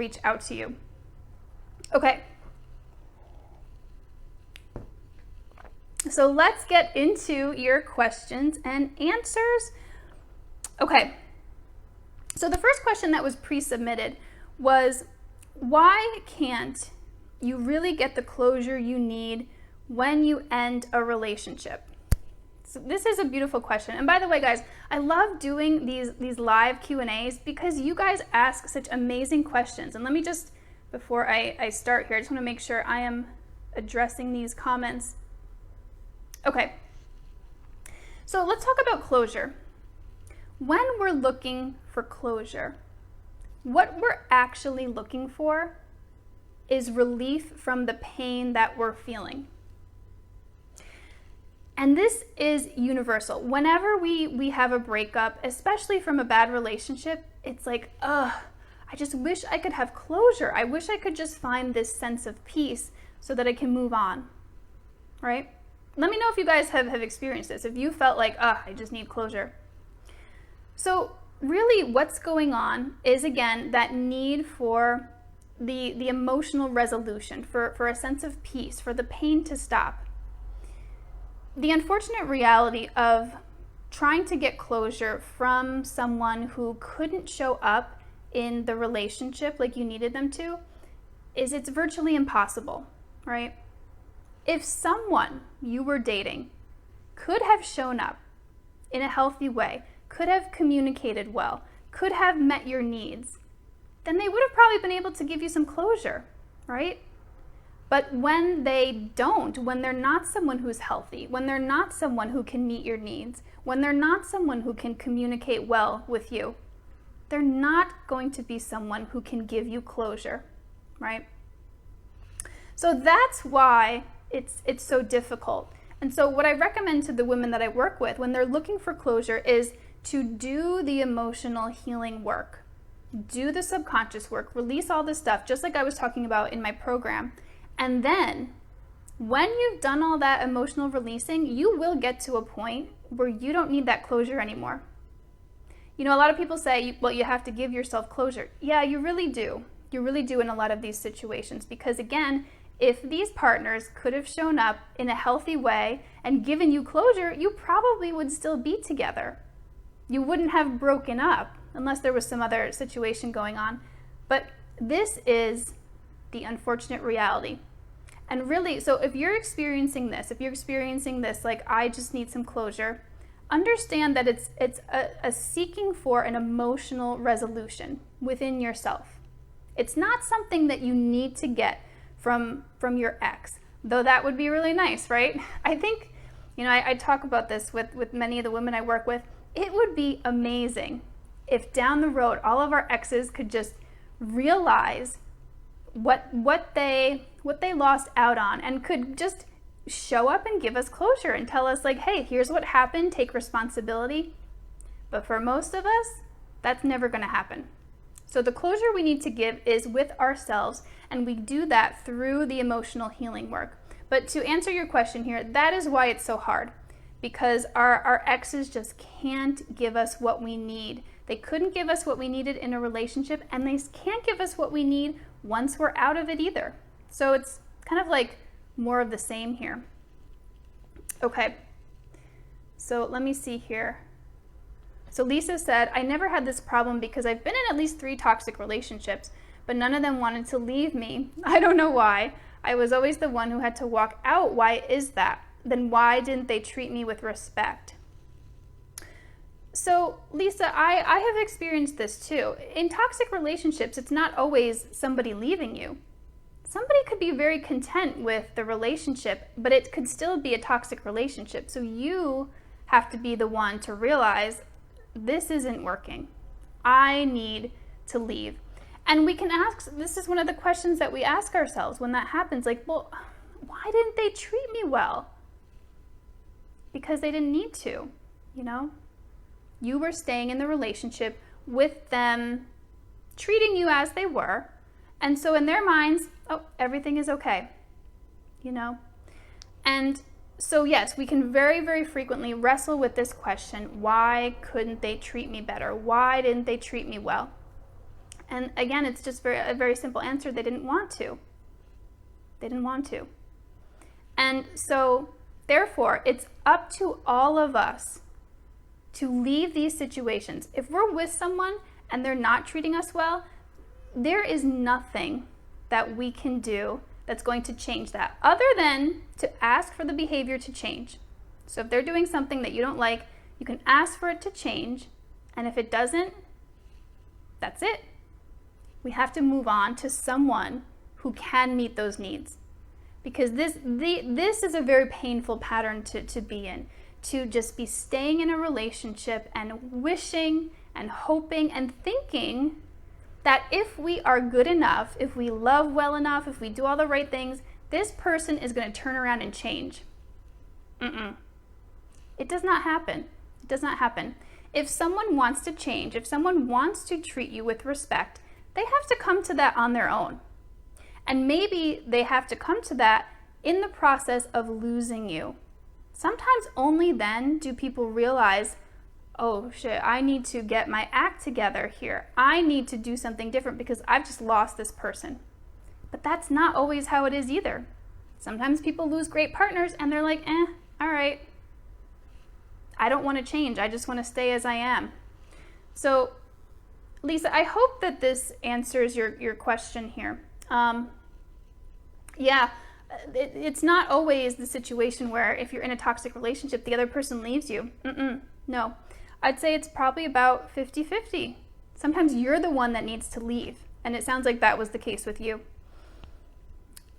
reach out to you. Okay. So let's get into your questions and answers. Okay. So the first question that was pre-submitted was, why can't you really get the closure you need when you end a relationship? So this is a beautiful question. And by the way, guys, I love doing these live Q&As because you guys ask such amazing questions. And let me just, before I start here, I just want to make sure I am addressing these comments. Okay. So let's talk about closure. When we're looking for closure, what we're actually looking for is relief from the pain that we're feeling. And this is universal. Whenever we have a breakup, especially from a bad relationship, it's like, I just wish I could have closure. I wish I could just find this sense of peace so that I can move on, right? Let me know if you guys have experienced this, if you felt like, I just need closure. So really what's going on is, again, that need for the emotional resolution, for a sense of peace, for the pain to stop. The unfortunate reality of trying to get closure from someone who couldn't show up in the relationship like you needed them to is it's virtually impossible, right? If someone you were dating could have shown up in a healthy way, could have communicated well, could have met your needs, then they would have probably been able to give you some closure, right? But when they don't, when they're not someone who's healthy, when they're not someone who can meet your needs, when they're not someone who can communicate well with you, they're not going to be someone who can give you closure, right? So that's why it's so difficult. And so what I recommend to the women that I work with when they're looking for closure is to do the emotional healing work. Do the subconscious work, release all this stuff, just like I was talking about in my program. And then when you've done all that emotional releasing, you will get to a point where you don't need that closure anymore. You know, a lot of people say, well, you have to give yourself closure. Yeah, you really do. You really do in a lot of these situations, because again, if these partners could have shown up in a healthy way and given you closure, you probably would still be together. You wouldn't have broken up unless there was some other situation going on. But this is the unfortunate reality. And really, so if you're experiencing this like, I just need some closure, understand that it's a seeking for an emotional resolution within yourself. It's not something that you need to get from your ex, though that would be really nice, right? I think, you know, I talk about this with many of the women I work with. It would be amazing if down the road all of our exes could just realize what they lost out on and could just show up and give us closure and tell us like, hey, here's what happened, take responsibility. But for most of us, that's never going to happen. So the closure we need to give is with ourselves, and we do that through the emotional healing work. But to answer your question here, that is why it's so hard, because our exes just can't give us what we need. They couldn't give us what we needed in a relationship, and they can't give us what we need once we're out of it either. So it's kind of like more of the same here. Okay, so let me see here. So Lisa said, I never had this problem because I've been in at least 3 toxic relationships, but none of them wanted to leave me. I don't know why. I was always the one who had to walk out. Why is that? Then why didn't they treat me with respect? So Lisa, I have experienced this too. In toxic relationships, it's not always somebody leaving you. Somebody could be very content with the relationship, but it could still be a toxic relationship. So you have to be the one to realize this isn't working. I need to leave. And we can ask, this is one of the questions that we ask ourselves when that happens, like, well, why didn't they treat me well? Because they didn't need to, you know? You were staying in the relationship with them treating you as they were. And so in their minds, oh, everything is okay, you know? And so yes, we can very, very frequently wrestle with this question, why couldn't they treat me better? Why didn't they treat me well? And again, it's just a very simple answer. They didn't want to. They didn't want to. And so, therefore, it's up to all of us to leave these situations. If we're with someone and they're not treating us well, there is nothing that we can do that's going to change that, other than to ask for the behavior to change. So if they're doing something that you don't like, you can ask for it to change, and if it doesn't, that's it. We have to move on to someone who can meet those needs. Because this is a very painful pattern to be in, to just be staying in a relationship and wishing and hoping and thinking that if we are good enough, if we love well enough, if we do all the right things, this person is going to turn around and change. It does not happen. It does not happen. If someone wants to change, if someone wants to treat you with respect, they have to come to that on their own. And maybe they have to come to that in the process of losing you. Sometimes only then do people realize, oh shit, I need to get my act together here. I need to do something different because I've just lost this person. But that's not always how it is either. Sometimes people lose great partners and they're like, all right, I don't want to change. I just want to stay as I am. So, Lisa, I hope that this answers your question here. It's not always the situation where if you're in a toxic relationship, the other person leaves you. No. I'd say it's probably about 50-50. Sometimes you're the one that needs to leave. And it sounds like that was the case with you.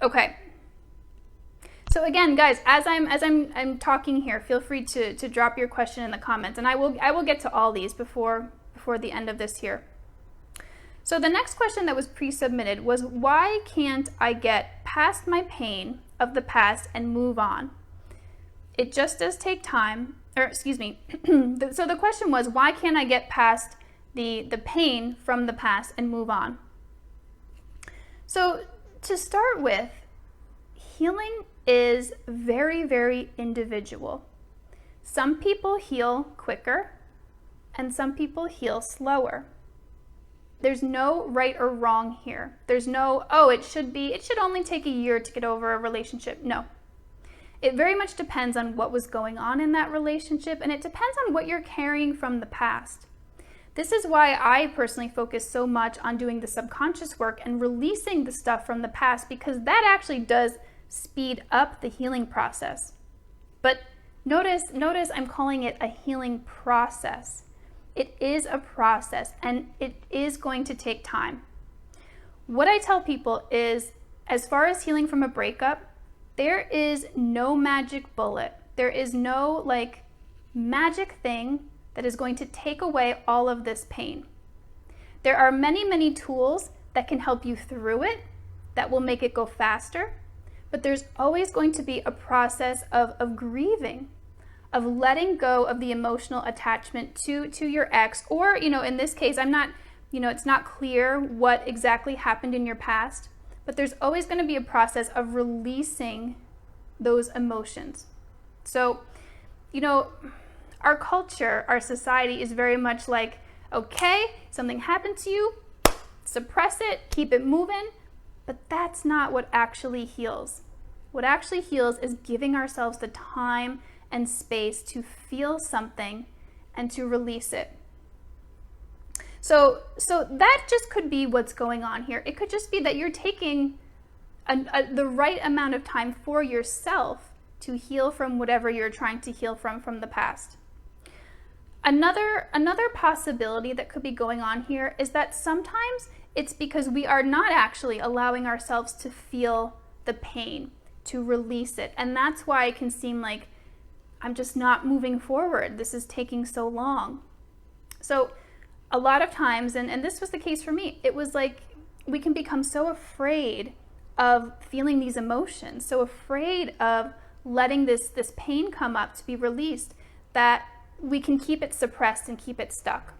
Okay. So again, guys, as I'm talking here, feel free to drop your question in the comments, and I will get to all these before the end of this here. So the next question that was pre-submitted was, why can't I get past my pain of the past and move on? It just does take time, or excuse me. So the question was, why can't I get past the pain from the past and move on? So to start with, healing is very, very individual. Some people heal quicker and some people heal slower. There's no right or wrong here. There's no, it should only take a year to get over a relationship. No. It very much depends on what was going on in that relationship, and it depends on what you're carrying from the past. This is why I personally focus so much on doing the subconscious work and releasing the stuff from the past, because that actually does speed up the healing process. But notice I'm calling it a healing process. It is a process, and it is going to take time. What I tell people is, as far as healing from a breakup, there is no magic bullet. There is no magic thing that is going to take away all of this pain. There are many, many tools that can help you through it, that will make it go faster, but there's always going to be a process of grieving, of letting go of the emotional attachment to your ex, or, in this case, it's not clear what exactly happened in your past, but there's always going to be a process of releasing those emotions. So, our culture, our society is very much like, okay, something happened to you, suppress it, keep it moving, but that's not what actually heals. What actually heals is giving ourselves the time and space to feel something and to release it. So that just could be what's going on here. It could just be that you're taking the right amount of time for yourself to heal from whatever you're trying to heal from the past. Another possibility that could be going on here is that sometimes it's because we are not actually allowing ourselves to feel the pain, to release it. And that's why it can seem like I'm just not moving forward. This is taking so long. So a lot of times, and this was the case for me, it was like we can become so afraid of feeling these emotions, so afraid of letting this pain come up to be released, that we can keep it suppressed and keep it stuck.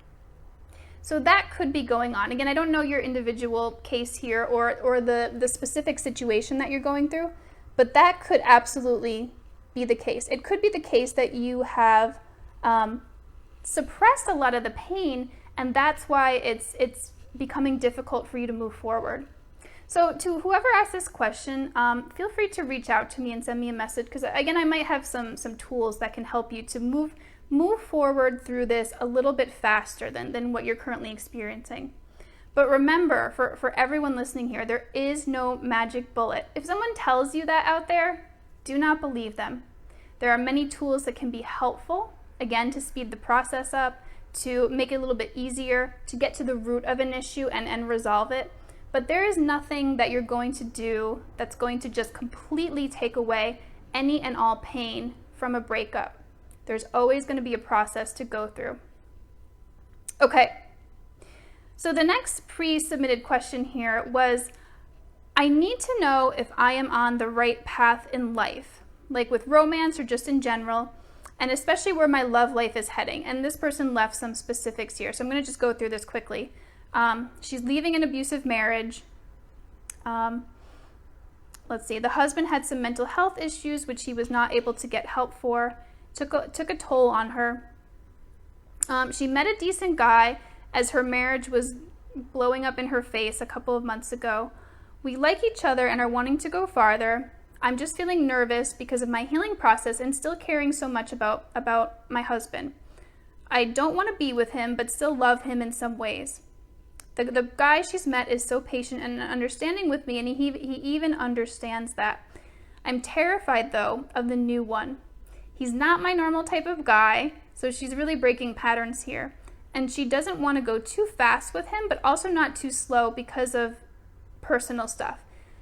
So that could be going on. Again, I don't know your individual case here or the specific situation that you're going through, but that could absolutely be the case. It could be the case that you have suppressed a lot of the pain, and that's why it's becoming difficult for you to move forward. So to whoever asked this question, feel free to reach out to me and send me a message, because again, I might have some tools that can help you to move forward through this a little bit faster than what you're currently experiencing. But remember, for everyone listening here, there is no magic bullet. If someone tells you that out there, do not believe them. There are many tools that can be helpful, again, to speed the process up, to make it a little bit easier, to get to the root of an issue and resolve it. But there is nothing that you're going to do that's going to just completely take away any and all pain from a breakup. There's always going to be a process to go through. Okay, so the next pre-submitted question here was, I need to know if I am on the right path in life, like with romance or just in general, and especially where my love life is heading. And this person left some specifics here, so I'm going to just go through this quickly. She's leaving an abusive marriage. Let's see, the husband had some mental health issues, which he was not able to get help for. Took a toll on her. She met a decent guy as her marriage was blowing up in her face a couple of months ago. We like each other and are wanting to go farther. I'm just feeling nervous because of my healing process and still caring so much about my husband. I don't want to be with him, but still love him in some ways. The guy she's met is so patient and understanding with me, and he even understands that. I'm terrified, though, of the new one. He's not my normal type of guy, so she's really breaking patterns here. And she doesn't want to go too fast with him, but also not too slow because of personal stuff.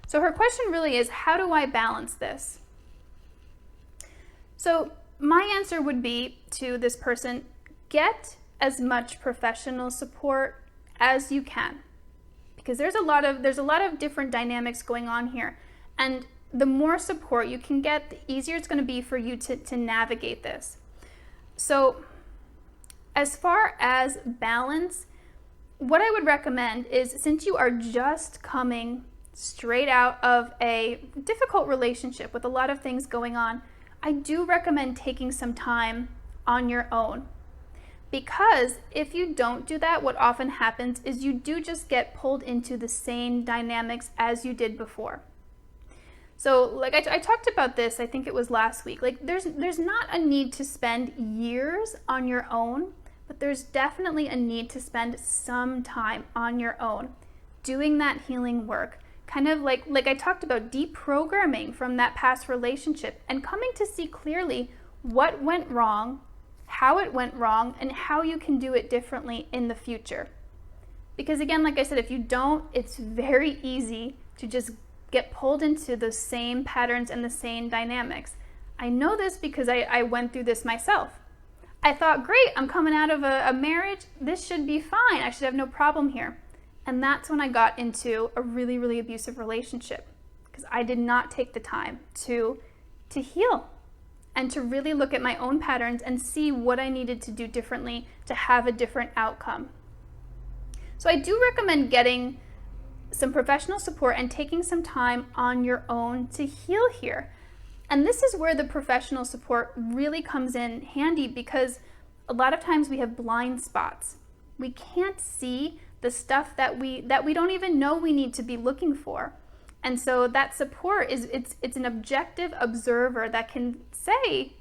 So her question really is, how do I balance this? So my answer would be to this person, get as much professional support as you can, because there's a lot of different dynamics going on here, and the more support you can get, the easier it's going to be for you to navigate this. So as far as balance, what I would recommend is, since you are just coming straight out of a difficult relationship with a lot of things going on, I do recommend taking some time on your own. Because if you don't do that, what often happens is you do just get pulled into the same dynamics as you did before. So like I talked about this, I think it was last week, like there's not a need to spend years on your own, but there's definitely a need to spend some time on your own, doing that healing work, kind of like I talked about, deprogramming from that past relationship and coming to see clearly what went wrong, how it went wrong, and how you can do it differently in the future. Because again, like I said, if you don't, it's very easy to just get pulled into the same patterns and the same dynamics. I know this because I went through this myself. I thought, great, I'm coming out of a marriage, this should be fine, I should have no problem here. And that's when I got into a really, really abusive relationship, because I did not take the time to heal and to really look at my own patterns and see what I needed to do differently to have a different outcome. So I do recommend getting some professional support and taking some time on your own to heal here. And this is where the professional support really comes in handy, because a lot of times we have blind spots. We can't see the stuff that we don't even know we need to be looking for. And so that support it's an objective observer that can say,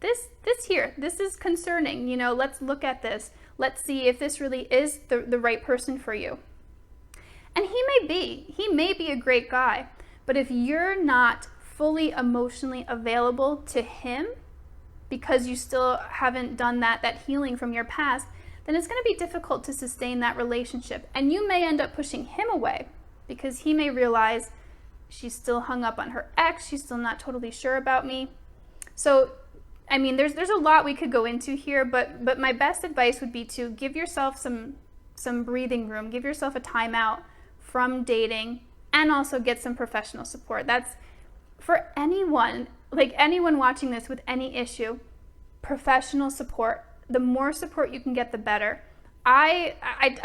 this is concerning, let's look at this. Let's see if this really is the right person for you. And he may be a great guy, but if you're not fully emotionally available to him because you still haven't done that healing from your past, then it's going to be difficult to sustain that relationship. And you may end up pushing him away because he may realize she's still hung up on her ex, she's still not totally sure about me. So, I mean, there's a lot we could go into here, but my best advice would be to give yourself some breathing room, give yourself a timeout from dating, and also get some professional support. That's for anyone, like anyone watching this with any issue, professional support. The more support you can get, the better. I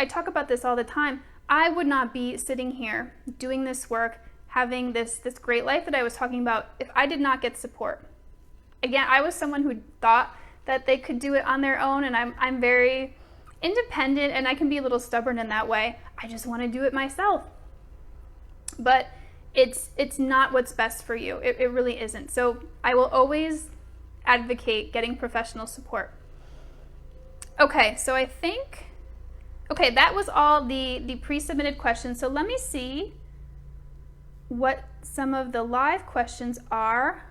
talk about this all the time. I would not be sitting here doing this work, having this great life that I was talking about, if I did not get support. Again, I was someone who thought that they could do it on their own, and I'm very independent, and I can be a little stubborn in that way. I just want to do it myself. But it's not what's best for you. It really isn't. So I will always advocate getting professional support. Okay, so I think, okay, that was all the pre-submitted questions. So let me see what some of the live questions are.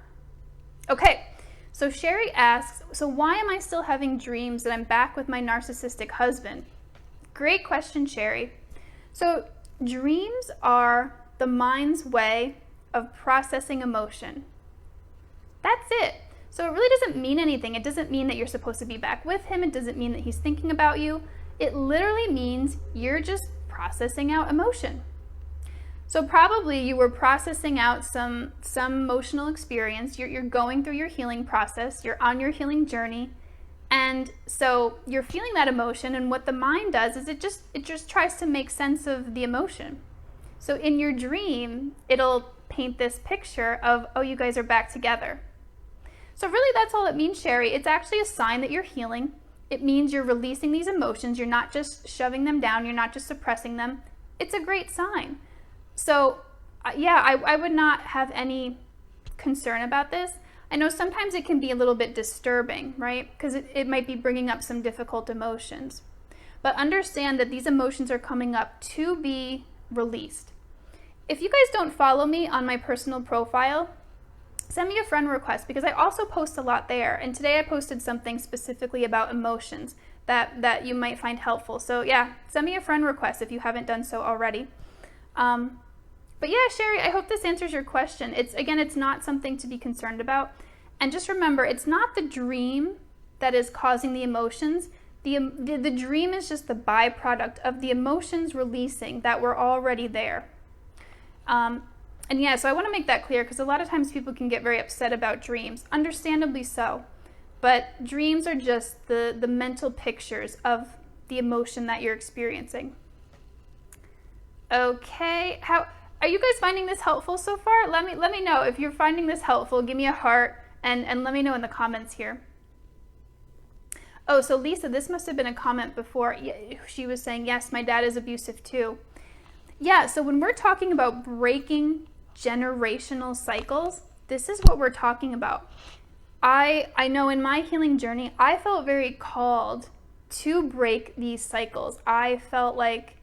Okay, so Sherry asks, so why am I still having dreams that I'm back with my narcissistic husband? Great question, Sherry. So dreams are the mind's way of processing emotion. That's it. So it really doesn't mean anything. It doesn't mean that you're supposed to be back with him. It doesn't mean that he's thinking about you. It literally means you're just processing out emotion. So probably you were processing out some emotional experience. You're going through your healing process. You're on your healing journey. And so you're feeling that emotion, and what the mind does is it just tries to make sense of the emotion. So in your dream, it'll paint this picture of, oh, you guys are back together. So really that's all it means, Sherry. It's actually a sign that you're healing. It means you're releasing these emotions. You're not just shoving them down. You're not just suppressing them. It's a great sign. So yeah, I would not have any concern about this. I know sometimes it can be a little bit disturbing, right? Because it might be bringing up some difficult emotions. But understand that these emotions are coming up to be released. If you guys don't follow me on my personal profile, send me a friend request, because I also post a lot there. And today I posted something specifically about emotions that you might find helpful. So yeah, send me a friend request if you haven't done so already. But yeah, Sherry, I hope this answers your question. It's not something to be concerned about. And just remember, it's not the dream that is causing the emotions. The dream is just the byproduct of the emotions releasing that were already there. And yeah, so I want to make that clear, because a lot of times people can get very upset about dreams, understandably so. But dreams are just the mental pictures of the emotion that you're experiencing. Okay, are you guys finding this helpful so far? Let me know if you're finding this helpful. Give me a heart and let me know in the comments here. Oh, so Lisa, this must have been a comment before. She was saying, yes, my dad is abusive too. Yeah, so when we're talking about breaking generational cycles, this is what we're talking about. I know in my healing journey, I felt very called to break these cycles. I felt like,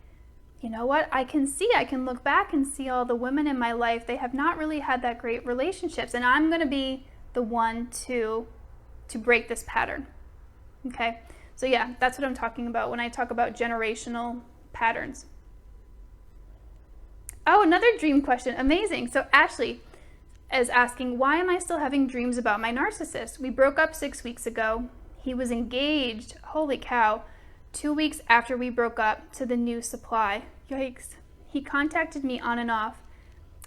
you know what, I can look back and see all the women in my life, they have not really had that great relationships, and I'm going to be the one to break this pattern. Okay, so yeah, that's what I'm talking about when I talk about generational patterns. Oh, another dream question, amazing. So Ashley is asking, why am I still having dreams about my narcissist? We broke up 6 weeks ago. He was engaged, holy cow, 2 weeks after we broke up to the new supply. Yikes. He contacted me on and off.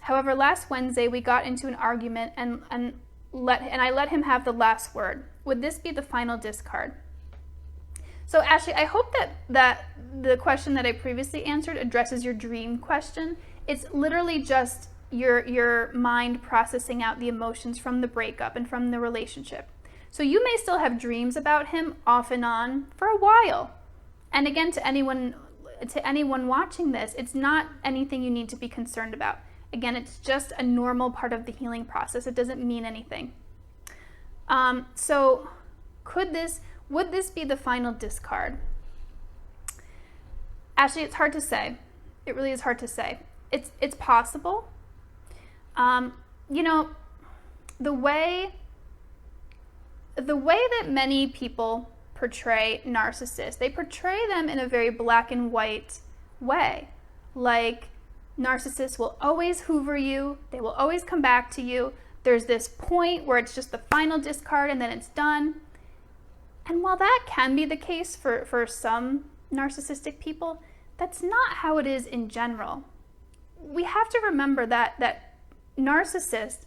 However, last Wednesday we got into an argument and I let him have the last word. Would this be the final discard? So Ashley, I hope that the question that I previously answered addresses your dream question. It's literally just your mind processing out the emotions from the breakup and from the relationship. So you may still have dreams about him off and on for a while. And again, to anyone watching this, it's not anything you need to be concerned about. Again, it's just a normal part of the healing process. It doesn't mean anything. So would this be the final discard? Ashley, it's hard to say. It really is hard to say. It's possible. You know, the way that many people portray narcissists, they portray them in a very black and white way. Like, narcissists will always hoover you. They will always come back to you. There's this point where it's just the final discard and then it's done. And while that can be the case for some narcissistic people, that's not how it is in general. We have to remember that narcissists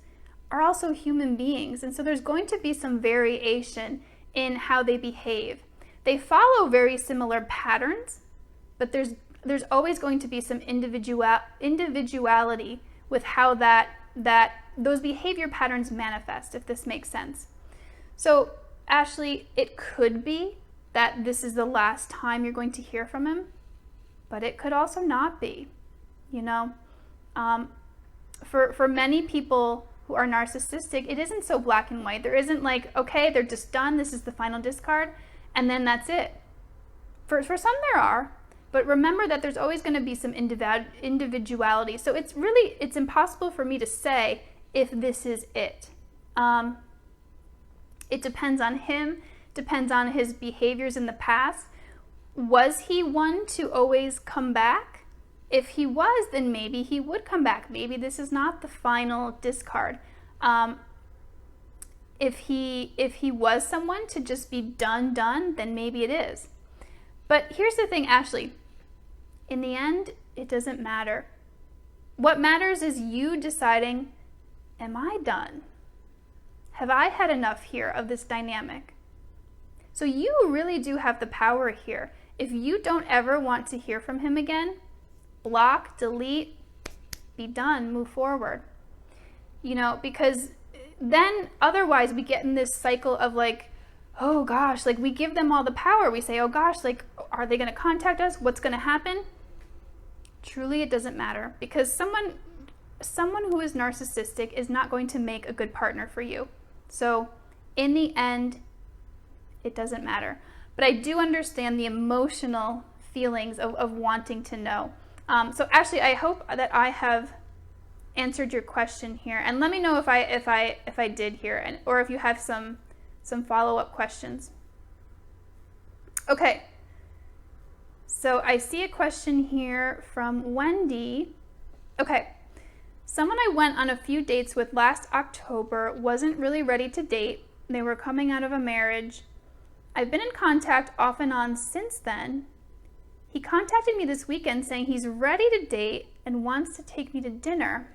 are also human beings, and so there's going to be some variation in how they behave. They follow very similar patterns, but there's always going to be some individuality with how those behavior patterns manifest, if this makes sense. So Ashley, it could be that this is the last time you're going to hear from him, but it could also not be, you know. For many people who are narcissistic, it isn't so black and white. There isn't like, okay, they're just done, this is the final discard, and then that's it. For some there are, but remember that there's always going to be some individuality. So it's impossible for me to say if this is it. It depends on him, depends on his behaviors in the past. Was he one to always come back? If he was, then maybe he would come back. Maybe this is not the final discard. If he was someone to just be done, then maybe it is. But here's the thing, Ashley. In the end, it doesn't matter. What matters is you deciding, am I done? Have I had enough here of this dynamic? So you really do have the power here. If you don't ever want to hear from him again, block, delete, be done, move forward. You know, because then otherwise we get in this cycle of like, oh gosh, like we give them all the power. We say, oh gosh, like, are they going to contact us? What's going to happen? Truly, it doesn't matter, because someone who is narcissistic is not going to make a good partner for you. So in the end, it doesn't matter. But I do understand the emotional feelings of wanting to know. So Ashley, I hope that I have answered your question here, and let me know if I did here, or if you have some follow-up questions. Okay. So I see a question here from Wendy. Okay. Someone I went on a few dates with last October wasn't really ready to date. They were coming out of a marriage. I've been in contact off and on since then. He contacted me this weekend saying he's ready to date and wants to take me to dinner.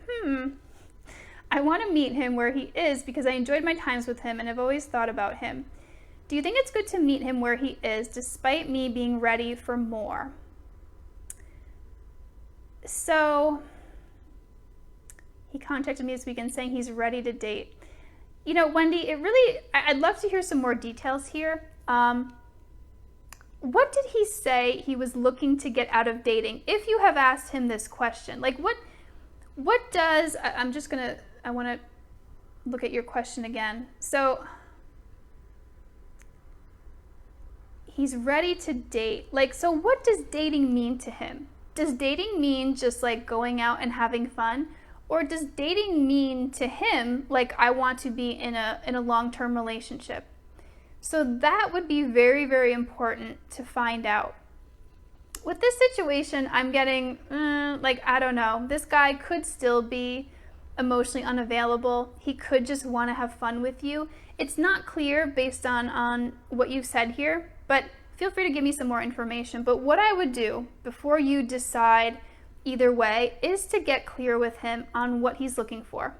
I want to meet him where he is because I enjoyed my times with him and have always thought about him. Do you think it's good to meet him where he is despite me being ready for more? So he contacted me this weekend saying he's ready to date. You know, Wendy, I'd love to hear some more details here. What did he say he was looking to get out of dating? If you have asked him this question, like what does, I want to look at your question again. So he's ready to date. Like, so what does dating mean to him? Does dating mean just like going out and having fun? Or does dating mean to him, like, I want to be in a long-term relationship? So that would be very, very important to find out. With this situation, I'm getting, I don't know. This guy could still be emotionally unavailable. He could just want to have fun with you. It's not clear based on what you've said here, but feel free to give me some more information. But what I would do before you decide either way is to get clear with him on what he's looking for.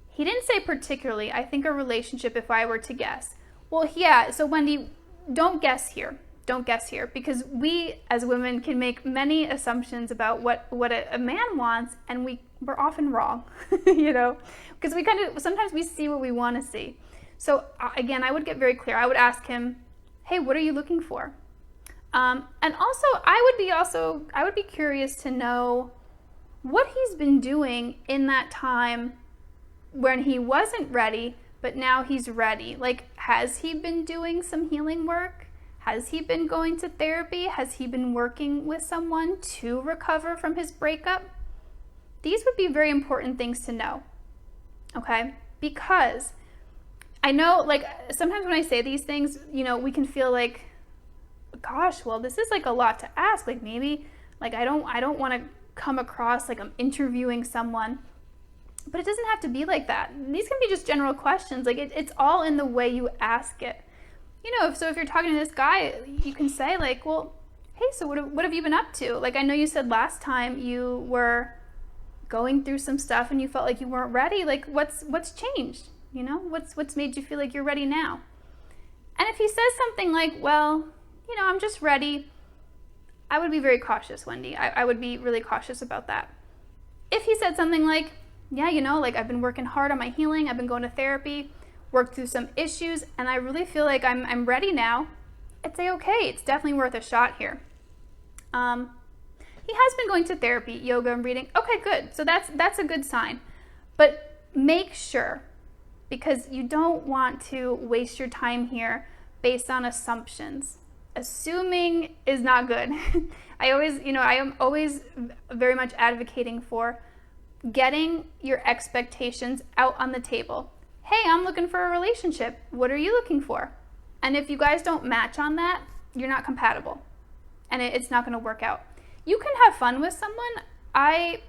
He didn't say particularly, I think a relationship if I were to guess. Well, yeah, so Wendy, don't guess here. Don't guess here, because we as women can make many assumptions about what a man wants, and we're often wrong, you know, because sometimes we see what we want to see. So again, I would get very clear. I would ask him, hey, what are you looking for? And also, I would be curious to know what he's been doing in that time when he wasn't ready, but now he's ready. Like, has he been doing some healing work? Has he been going to therapy? Has he been working with someone to recover from his breakup? These would be very important things to know, okay? Because I know, like, sometimes when I say these things, you know, we can feel like, gosh, well, this is like a lot to ask. Like, maybe, like, I don't want to come across like I'm interviewing someone. But it doesn't have to be like that. These can be just general questions. Like, it's all in the way you ask it. You know, so if you're talking to this guy, you can say like, well, hey, so what have you been up to? Like, I know you said last time you were going through some stuff and you felt like you weren't ready. Like, what's changed? You know, what's made you feel like you're ready now? And if he says something like, well, you know, I'm just ready, I would be very cautious, Wendy. I would be really cautious about that. If he said something like, yeah, you know, like, I've been working hard on my healing, I've been going to therapy, worked through some issues, and I really feel like I'm ready now, I'd say, okay, it's definitely worth a shot here. He has been going to therapy, yoga, and reading. Okay, good. So that's a good sign. But make sure, because you don't want to waste your time here based on assumptions. Assuming is not good. I am always very much advocating for getting your expectations out on the table. Hey, I'm looking for a relationship. What are you looking for? And if you guys don't match on that, you're not compatible. And it's not going to work out. You can have fun with someone. I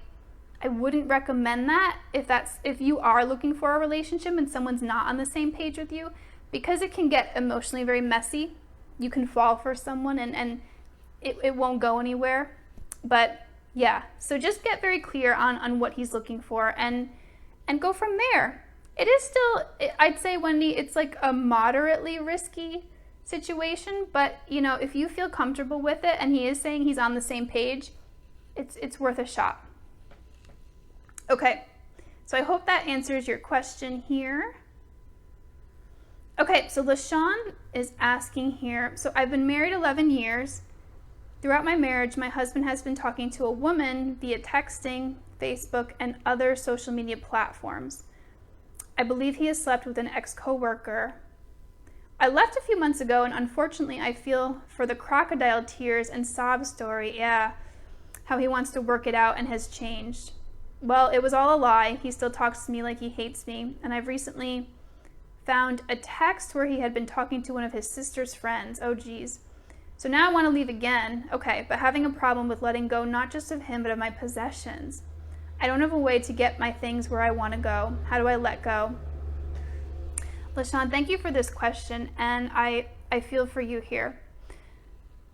wouldn't recommend that if you are looking for a relationship and someone's not on the same page with you, because it can get emotionally very messy. You can fall for someone and it won't go anywhere. But yeah, so just get very clear on what he's looking for and go from there. It is still, I'd say, Wendy, it's like a moderately risky situation, but if you feel comfortable with it and he is saying he's on the same page, it's worth a shot. Okay, so I hope that answers your question here. Okay, so LaShawn is asking here, so I've been married 11 years. Throughout my marriage, my husband has been talking to a woman via texting, Facebook, and other social media platforms. I believe he has slept with an ex-coworker. I left a few months ago, and unfortunately, I feel for the crocodile tears and sob story, how he wants to work it out and has changed. Well, it was all a lie. He still talks to me like he hates me, and I've recently found a text where he had been talking to one of his sister's friends. Oh, geez. So now I want to leave again. Okay, but having a problem with letting go, not just of him, but of my possessions. I don't have a way to get my things where I want to go. How do I let go? LaShawn, thank you for this question, and I feel for you here.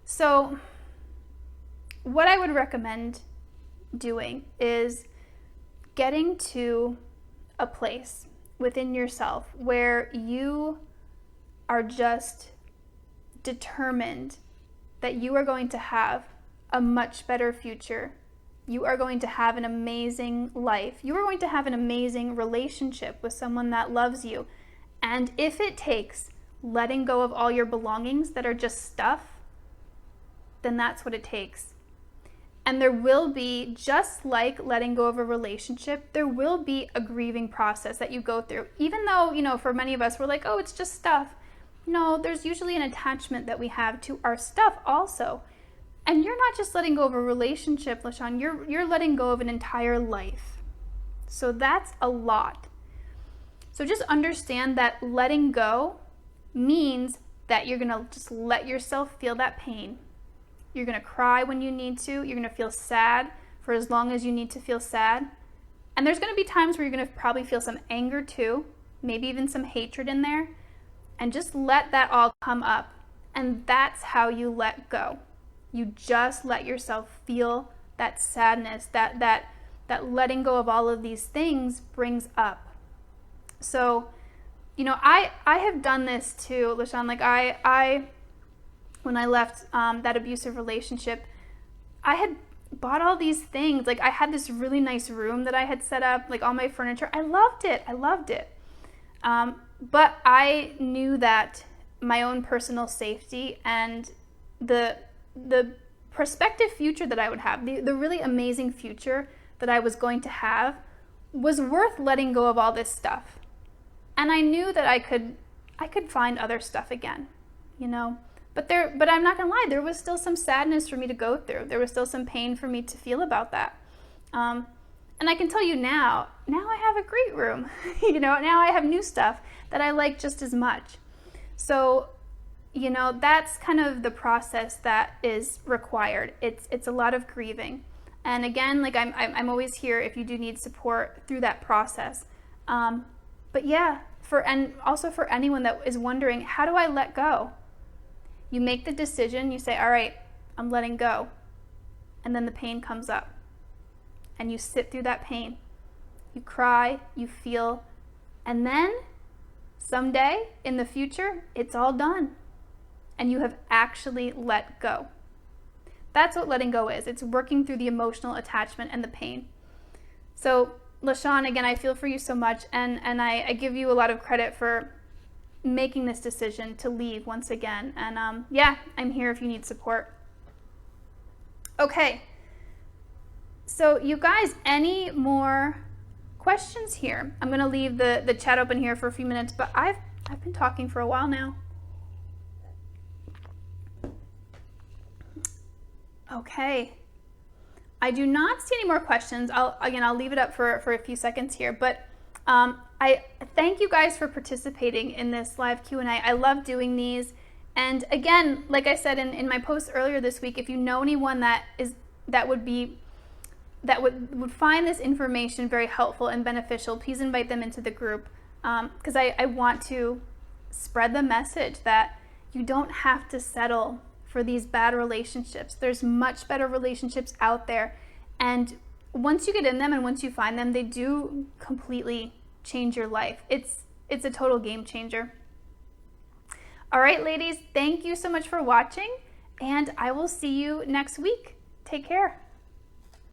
So what I would recommend doing is getting to a place within yourself where you are just determined that you are going to have a much better future. You are going to have an amazing life. You are going to have an amazing relationship with someone that loves you. And if it takes letting go of all your belongings that are just stuff, then that's what it takes. And there will be, just like letting go of a relationship, there will be a grieving process that you go through. Even though, for many of us, we're like, oh, it's just stuff. No, there's usually an attachment that we have to our stuff also. And you're not just letting go of a relationship, LaShawn, you're letting go of an entire life. So that's a lot. So just understand that letting go means that you're going to just let yourself feel that pain. You're going to cry when you need to. You're going to feel sad for as long as you need to feel sad. And there's going to be times where you're going to probably feel some anger too, maybe even some hatred in there. And just let that all come up. And that's how you let go. You just let yourself feel that sadness, that letting go of all of these things brings up. So, I have done this too, LaShawn. Like I when I left that abusive relationship, I had bought all these things. Like I had this really nice room that I had set up, like all my furniture. I loved it. But I knew that my own personal safety and the prospective future that I would have, the really amazing future that I was going to have, was worth letting go of all this stuff. And I knew that I could find other stuff again, But I'm not gonna lie, there was still some sadness for me to go through. There was still some pain for me to feel about that. And I can tell you now I have a great room. Now I have new stuff that I like just as much. So, that's kind of the process that is required. It's a lot of grieving. And again, like I'm always here if you do need support through that process. But yeah, and also for anyone that is wondering, how do I let go? You make the decision, you say, all right, I'm letting go. And then the pain comes up. And you sit through that pain. You cry, you feel, and then someday in the future, it's all done. And you have actually let go. That's what letting go is. It's working through the emotional attachment and the pain. So, LaShawn, again, I feel for you so much, and I give you a lot of credit for making this decision to leave once again. And yeah, I'm here if you need support. Okay, so you guys, any more questions here? I'm gonna leave the chat open here for a few minutes, but I've been talking for a while now. Okay, I do not see any more questions. I'll leave it up for a few seconds here, but I thank you guys for participating in this live Q&A. I love doing these. And again, like I said in my post earlier this week, if you know anyone that would find this information very helpful and beneficial, please invite them into the group, because I want to spread the message that you don't have to settle for these bad relationships. There's much better relationships out there, and once you get in them and once you find them, they do completely change your life. It's a total game changer. All right, ladies, thank you so much for watching, and I will see you next week. Take care.